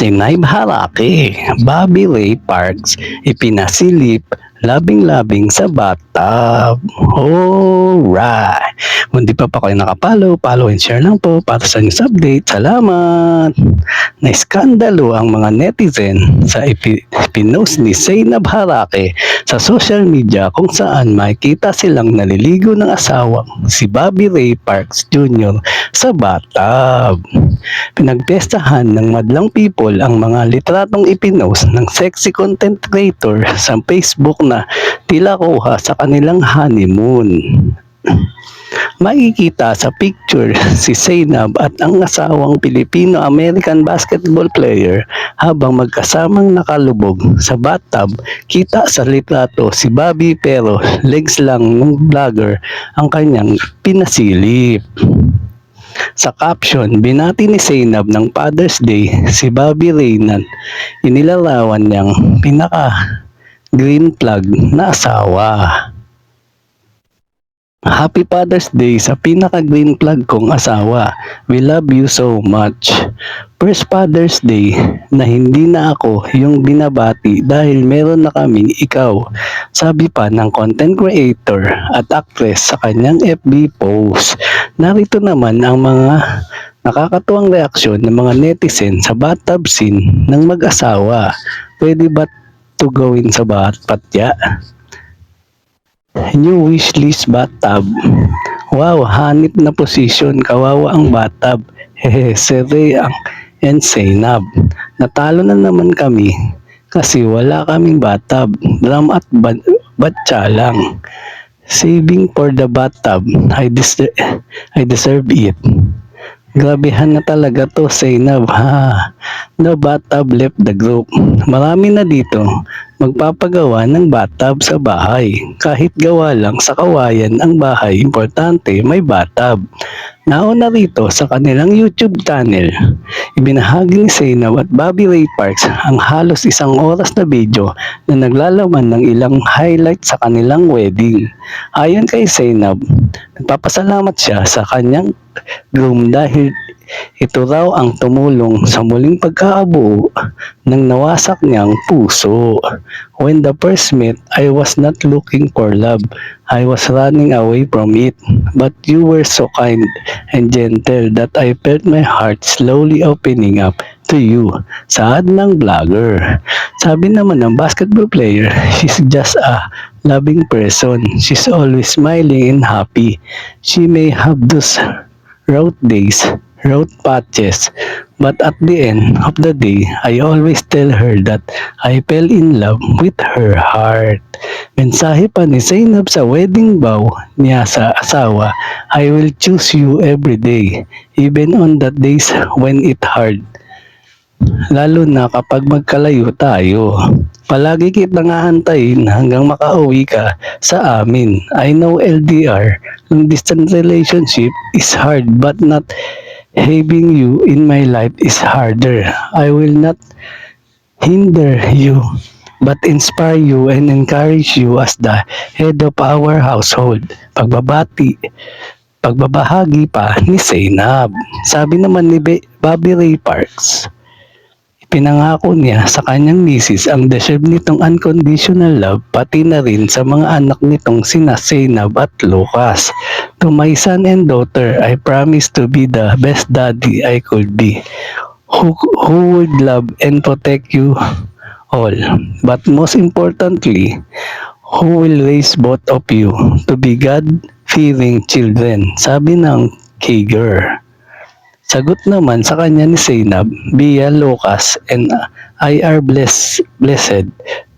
Si Naib Harake, Bobby Ray Parks, ipinasilip labing-labing sa bathtub. Alright! Kung di pa kayo nakapalo, follow and share lang po para sa news update. Salamat! Naiskandalo ang mga netizen sa pinost ni Zainab Harake sa social media kung saan makikita silang naliligo ng asawang si Bobby Ray Parks Jr. sa bathtub. Pinagpestahan ng madlang people ang mga litratong ipinost ng sexy content creator sa Facebook na tila kuha sa kanilang honeymoon. Makikita sa picture si Zainab at ang asawang Filipino-American basketball player habang magkasamang nakalubog sa bathtub. Kita sa litrato si Bobby pero legs lang ng vlogger ang kanyang pinasilip. Sa caption, binati ni Zainab ng Father's Day si Bobby Ray na inilarawan niyang pinaka-green flag na asawa. Happy Father's Day sa pinaka-green flag kong asawa. We love you so much. First Father's Day na hindi na ako yung binabati dahil meron na kaming ikaw. Sabi pa ng content creator at actress sa kanyang FB post. Narito naman ang mga nakakatuwang reaksyon ng mga netizen sa bathtub scene ng mag-asawa. Pwede ba to gawin sa patya? New wishlist bathtub. Wow, hanip na posisyon. Kawawa ang bathtub. Hehe, Sere and Zainab. Natalo na naman kami kasi wala kaming bathtub. Drum at batya lang. Saving for the bathtub. I deserve it. Grabehan na talaga to, Zainab, ha. No bathtub left the group. Marami na dito magpapagawa ng bathtub sa bahay. Kahit gawa lang sa kawayan ang bahay, importante may bathtub. Nauna rito sa kanilang YouTube channel, ibinahagi ni Zainab at Bobby Ray Parks ang halos 1 oras na video na naglalaman ng ilang highlights sa kanilang wedding. Ayon kay Zainab, nagpapasalamat siya sa kanyang groom dahil ito raw ang tumulong sa muling pagkakabuo ng nawasak niyang puso. When the first met, I was not looking for love. I was running away from it. But you were so kind and gentle that I felt my heart slowly opening up to you. Saad ng vlogger. Sabi naman ng basketball player, she's just a loving person. She's always smiling and happy. She may have those rough days, rough patches, but at the end of the day, I always tell her that I fell in love with her heart. Mensahe pa ni Zainab sa wedding vow niya sa asawa, I will choose you every day, even on the days when it hard. Lalo na kapag magkalayo tayo. Palagi kitang aantayin hanggang makauwi ka sa amin. I know LDR, long distance relationship is hard but not having you in my life is harder. I will not hinder you but inspire you and encourage you as the head of our household. Pagbabahagi pa ni Zainab. Sabi naman ni Bobby Ray Parks, pinangako niya sa kanyang misis ang deserve nitong unconditional love pati na rin sa mga anak nitong sina Zainab at Lucas. To my son and daughter, I promise to be the best daddy I could be, who would love and protect you all. But most importantly, who will raise both of you to be God-fearing children, sabi ng Kager. Sagot naman sa kanya ni Zainab, Bia, Lucas, and I are blessed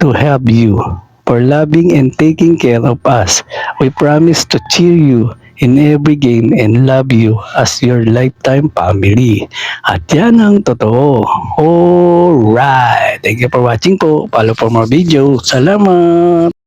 to have you for loving and taking care of us. We promise to cheer you in every game and love you as your lifetime family. At yan ang totoo. Alright! Thank you for watching po. Follow for more videos. Salamat!